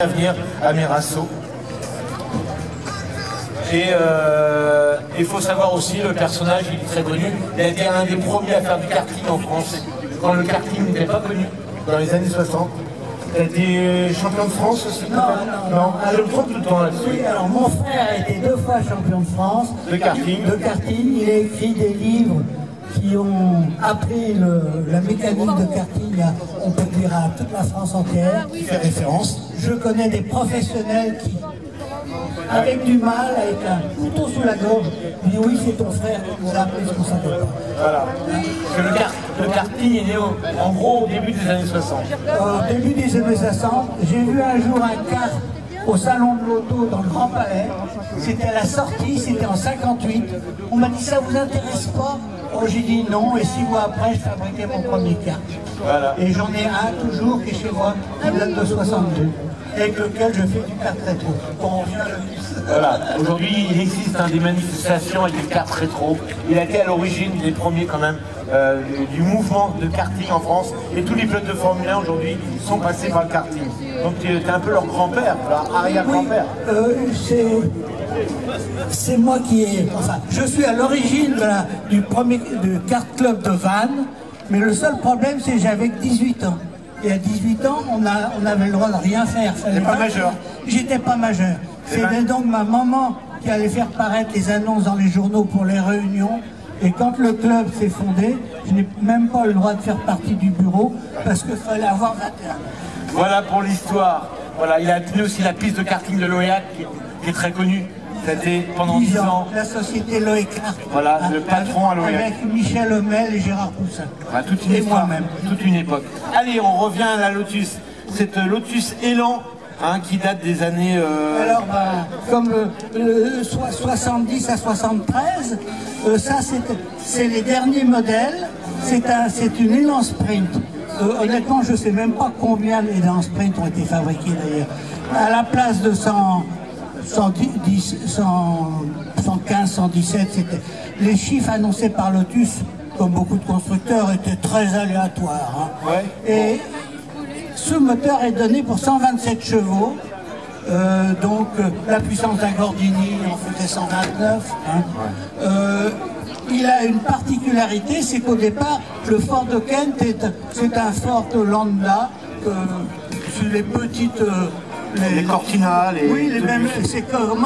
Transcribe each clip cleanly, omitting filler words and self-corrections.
à venir à Merasso. Et il faut savoir aussi, le personnage, il est très connu. Il a été un des premiers à faire du karting en France, quand le karting n'était pas connu, dans les années 60. Il a été champion de France aussi? Non, je me trompe tout le temps là-dessus. Oui, alors mon frère a été 2 fois champion de France. De karting. De karting, il a écrit des livres qui ont appris la mécanique de karting, on peut dire à toute la France entière. Il fait référence. Je connais des professionnels qui, avec du mal, avec un couteau sous la gorge, disent oui, c'est ton frère, on l'a appelé ce qu'on savait pas. Voilà. Le karting est né en gros au début des années 60. Au début des années 60, j'ai vu un jour un kart au salon de l'auto dans le Grand Palais. C'était à la sortie, c'était en 58. On m'a dit, ça vous intéresse pas? Oh, j'ai dit non, et 6 mois après, je fabriquais mon premier kart. Voilà. Et j'en ai un toujours qui est chez moi, qui date de 62, avec lequel je fais du kart rétro. Bon, voilà. Aujourd'hui, il existe des manifestations avec des karts rétro. Il a été à l'origine des premiers quand même du mouvement de karting en France. Et tous les pilotes de Formule 1 aujourd'hui sont passés par le karting. Donc tu es un peu leur grand-père, leur arrière-grand-père. Oui, c'est moi qui ai... Enfin, je suis à l'origine du kart club de Vannes, mais le seul problème, c'est que j'avais 18 ans. Et à 18 ans, on avait le droit de rien faire. T'es pas majeur. J'étais pas majeur. C'était donc ma maman qui allait faire paraître les annonces dans les journaux pour les réunions. Et quand le club s'est fondé, je n'ai même pas le droit de faire partie du bureau parce qu'il fallait avoir 21 ans. Voilà pour l'histoire. Voilà, il a tenu aussi la piste de karting de l'OEAC qui est très connue. C'était pendant 10 ans. La société Loécart. Voilà, le patron à l'OEAC. Avec Michel Homel et Gérard Poussin. Voilà, toute une histoire, moi-même. Toute une époque. Allez, on revient à la Lotus. Cette Lotus Élan, qui date des années... Alors, comme le 70 à 73, ça c'est les derniers modèles. C'est une Élan Sprint. Honnêtement, je ne sais même pas combien d'Élan Sprint ont été fabriqués d'ailleurs. À la place de 110, 115, 117, les chiffres annoncés par Lotus, comme beaucoup de constructeurs, étaient très aléatoires. Ouais. Et ce moteur est donné pour 127 chevaux, donc la puissance d'un Gordini en faisait 129. Il a une particularité, c'est qu'au départ, le Ford de Kent, c'est un Ford Lambda, sur les petites... les Cortina, oui,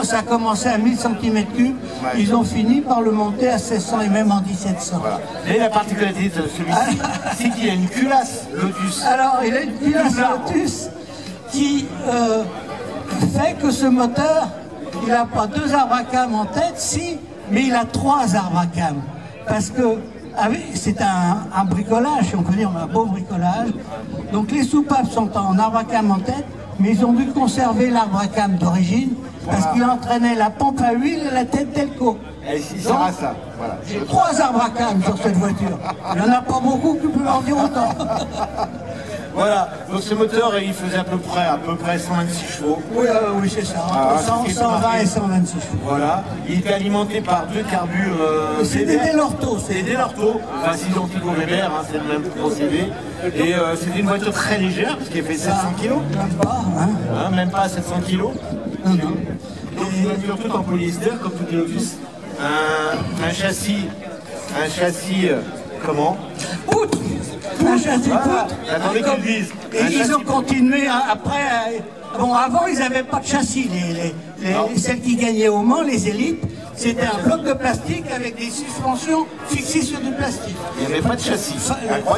ça a commencé à 1000 cm3, ils ont fini par le monter à 1600 et même en 1700. Voilà. Et la particularité de celui-ci, c'est qu'il a une culasse Lotus. Alors, il a une culasse Lotus qui fait que ce moteur, il n'a pas 2 arbres à cam en tête, si, mais il a 3 arbres à cam. Parce que c'est un bricolage, si on peut dire, un beau bricolage. Donc les soupapes sont en arbre à cam en tête, mais ils ont dû conserver l'arbre à cam d'origine parce qu'il entraînait la pompe à huile et la tête d'Elco. Et il sert à ça. Voilà. J'ai 3 arbres à cam sur cette voiture. Il n'y en a pas beaucoup qui peuvent en dire autant. Voilà, donc ce moteur, il faisait à peu près 126 chevaux. Oui, oui, c'est ça. 120 et 126 chevaux. Voilà, il était alimenté par 2 carbures. C'était des Lorto. C'était des Lorto, enfin c'est identique au Weber, c'est le même procédé. Et c'était une voiture très légère, parce qu'elle fait 700 kg. Même pas, même pas 700 kg. Non. Donc une voiture toute en polyester, comme toutes les Lotus. Un châssis, comment? Poutre. Un châssis poutre. Attendez qu'ils le disent. Et ils ont continué après. Bon, avant, ils n'avaient pas de châssis. Celles qui gagnaient au Mans, les élites, c'était un bloc de plastique avec des suspensions fixées sur du plastique. Il n'y avait pas de châssis. Il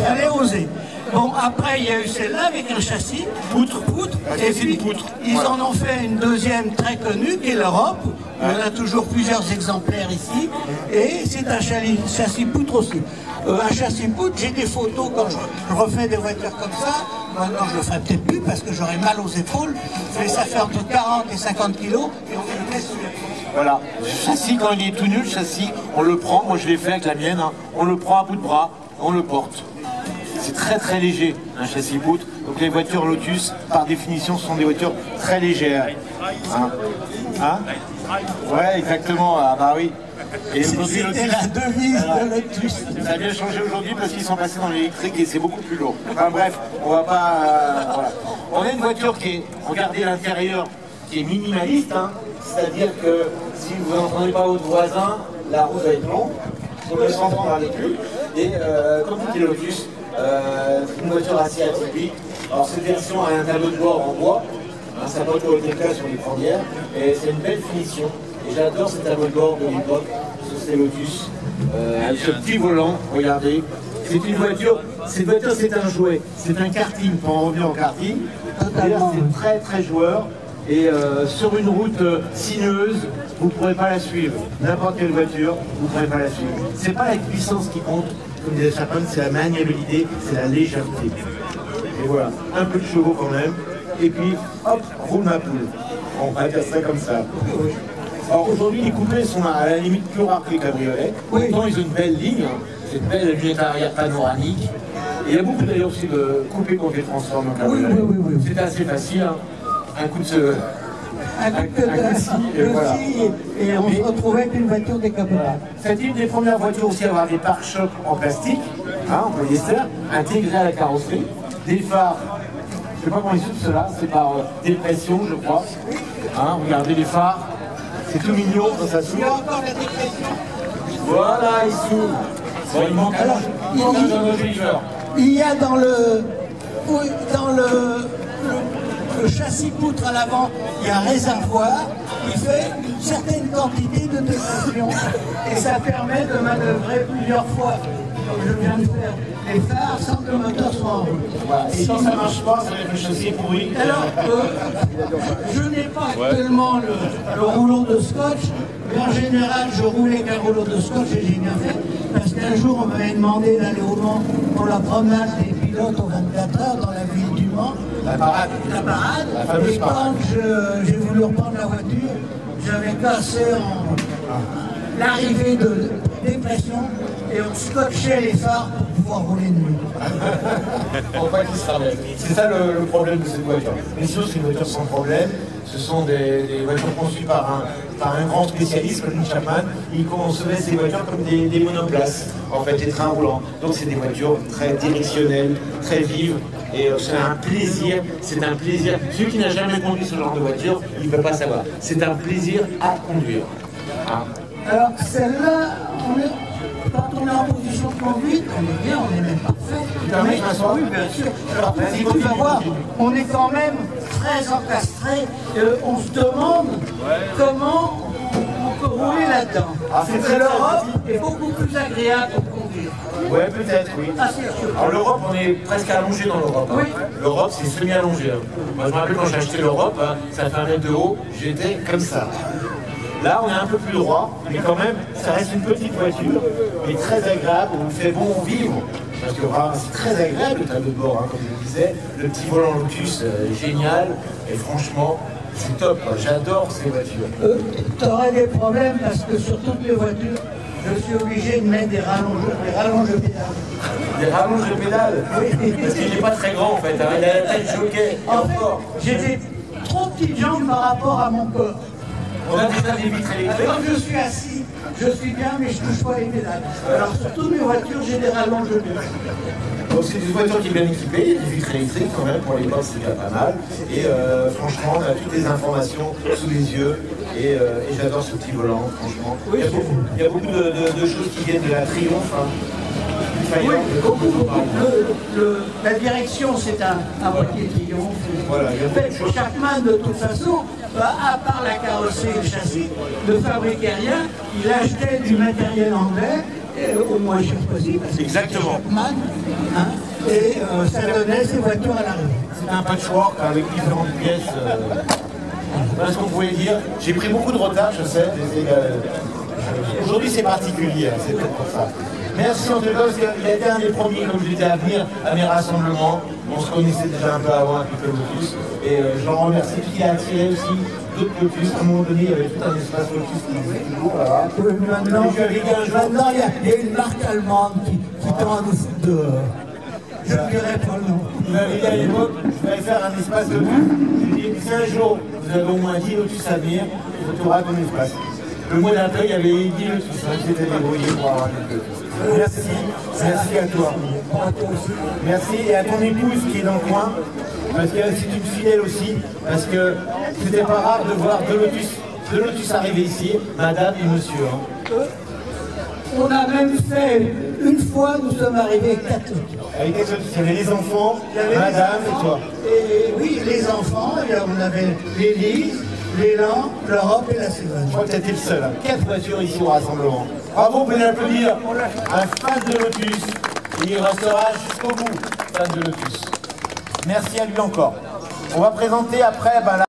fallait oser. Bon, après, il y a eu celle-là avec un châssis, poutre. Et puis, ils en ont fait une deuxième très connue, qui est l'Europe. Il y en a toujours plusieurs exemplaires ici. Et c'est un châssis poutre aussi. Un châssis poutre, j'ai des photos quand je refais des voitures comme ça. Maintenant, je le ferai peut-être plus parce que j'aurai mal aux épaules. Mais ça fait entre 40 et 50 kilos et on fait le test sur l'épaule. Voilà, le châssis, quand il est tout nul, le châssis, on le prend, moi je l'ai fait avec la mienne, on le prend à bout de bras, on le porte. C'est très très léger, un châssis poutre. Donc les voitures Lotus, par définition, sont des voitures très légères. Ouais, exactement, ah bah oui. Et aujourd'hui, c'était la devise de Lotus. Ça a bien changé aujourd'hui parce qu'ils sont passés dans l'électrique et c'est beaucoup plus lourd. Enfin bref, on va pas... voilà. On a une voiture qui est, regardez l'intérieur, qui est minimaliste, hein. C'est-à-dire que si vous n'entendez pas votre voisin, la route va être longue, on peut s'entendre avec lui. Et comme toutes les Lotus, c'est une voiture assez atypique. Alors cette version a un tableau de bord en bois, hein, ça n'a pas toujours été le cas sur les premières, et c'est une belle finition. Et j'adore ce tableau de bord de l'époque, sur ces Lotus, avec ce petit volant, regardez. C'est une voiture, cette voiture c'est un jouet, c'est un karting, pour en revenir au karting. D'ailleurs c'est très très joueur. Et sur une route sinueuse, vous ne pourrez pas la suivre. N'importe quelle voiture, vous ne pourrez pas la suivre. C'est pas la puissance qui compte, comme disait Chapman, c'est la maniabilité, c'est la légèreté. Et voilà, un peu de chevaux quand même. Et puis, hop, roule ma poule. On va dire ça comme ça. Alors aujourd'hui, les coupés sont à la limite plus rares que les cabriolets. Pourtant, ils ont une belle ligne, hein. C'est une belle lunette arrière panoramique. Et il y a beaucoup d'ailleurs aussi de coupés qu'on les transforme en cabriolet. C'est assez facile, hein. Un coup de scie, et voilà. Et on se retrouvait avec une voiture décapotable. C'est une des premières voitures aussi à avoir des pare-chocs en plastique, hein, en polyester, intégrés à la carrosserie. Des phares, je ne sais pas comment ils sont ceux-là, c'est par dépression, je crois. Hein, regardez les phares, c'est tout mignon quand ça s'ouvre. Il y a encore la dépression. Voilà, il s'ouvre. Bon, il manque il y a dans le châssis poutre à l'avant, il y a un réservoir qui fait une certaine quantité de dépression et ça permet de manœuvrer plusieurs fois, comme je viens de faire, les phares sans que le moteur soit en route. Voilà. Et quand ça ne marche pas, ça va être le châssis pourri. Alors, je n'ai pas actuellement le rouleau de scotch, mais en général, je roulais avec un rouleau de scotch et j'ai bien fait, parce qu'un jour, on m'avait demandé d'aller au Mans pour la promenade des pilotes aux 24 heures dans la ville du Mans. La parade. Et quand j'ai voulu reprendre la voiture, j'avais cassé l'arrivée de dépression et on scotchait les phares pour pouvoir rouler de nuit. Pour pas qu'ils se ramènent. C'est ça le problème de cette voiture. Mais sinon, c'est une voiture sans problème. Ce sont des voitures conçues par un grand spécialiste, Colin Chapman. Il concevait ces voitures comme des monoplaces, en fait, des trains roulants. Donc c'est des voitures très directionnelles, très vives. Et c'est un plaisir, Celui qui n'a jamais conduit ce genre de voiture, il ne peut pas savoir. C'est un plaisir à conduire. Hein? Alors celle-là, quand on est en position de conduite, on est bien, on est même parfait. Mais, oui, bien sûr. Alors, tu vas voir, on est quand même très encastré. On se demande comment on peut rouler là-dedans. L'Europe est beaucoup plus agréable pour conduire. Ouais, peut-être, oui. Ah, c'est sûr. Alors l'Europe, on est presque allongé dans l'Europe. Hein. Oui. L'Europe, c'est semi-allongé. Hein. Moi, je me rappelle quand j'ai acheté l'Europe, hein, ça fait 1 mètre de haut, j'étais comme ça. Là, on est un peu plus droit, mais quand même, ça reste une petite voiture, mais très agréable, on fait bon vivre. Parce que c'est très agréable le tableau de bord, hein, comme je vous disais. Le petit volant Lotus, génial, et franchement, c'est top. J'adore ces voitures. Tu aurais des problèmes parce que sur toutes les voitures, je suis obligé de mettre des rallonges de pédales. Des rallonges de pédales? Oui. Parce qu'il n'est pas très grand en fait, hein. Il a la tête jockey. En fait, j'ai des trop petites jambes par rapport à mon corps. On a déjà des vitres électriques. Quand je suis assis, je suis bien, mais je ne touche pas les pédales. Alors sur toutes mes voitures, j'ai des rallonges de pédales. Donc c'est une voiture qui est bien équipée, il y a des vitres électriques quand même, pour l'époque c'est déjà pas mal. Et franchement, on a toutes les informations sous les yeux. Et j'adore ce petit volant, franchement. Oui, il y a beaucoup de choses qui viennent de la Triomphe. Hein. Oui, la direction, c'est un boîtier Triomphe. Voilà, Chapman, de toute façon, à part la carrosserie et le châssis, ne fabriquait rien. Il achetait du matériel anglais, au moins cher possible. Exactement. Chapman, hein, et ça donnait ses voitures à l'arrivée. C'est un patchwork avec différentes pièces. Voilà ce qu'on pouvait dire. J'ai pris beaucoup de retard, je sais. Aujourd'hui, c'est particulier, hein, c'est peut-être pour ça. Merci en tout cas, parce qu'il a été un des premiers, comme je disais, à venir à mes rassemblements. On se connaissait déjà un peu avant avec le Lotus. Et je l'en remercie, qui a attiré aussi d'autres Lotus. À un moment donné, il y avait tout un espace Lotus qui existait toujours là-bas. Maintenant, il y a une marque allemande qui tend à nous foutre dehors. Je ne dirais pas le nom. Vous m'avez dit à l'époque, je vais faire un espace Lotus. J'ai dit, si un jour vous avez au moins 10 Lotus à venir, tu auras ton espace. Le mois d'après, il y avait Eddie Le Tous, qui s'était débrouillé pour avoir les deux. Merci à toi. Merci, et à ton épouse qui est dans le coin, parce que c'est une fidèle aussi, parce que c'était pas rare de voir deux lotus arriver ici, madame et monsieur. Hein. On a même fait, une fois, nous sommes arrivés 4 lotus. Avec il y avait les enfants, madame et toi. Et oui, les enfants, et là, on avait l'Élise, l'élan, l'Europe et la Cévennes. Je crois que tu étais le seul. 4 voitures ici au rassemblement. Bravo, vous pouvez l'applaudir. Un fan de Lotus. Et il restera jusqu'au bout, fan de Lotus. Merci à lui encore. On va présenter après la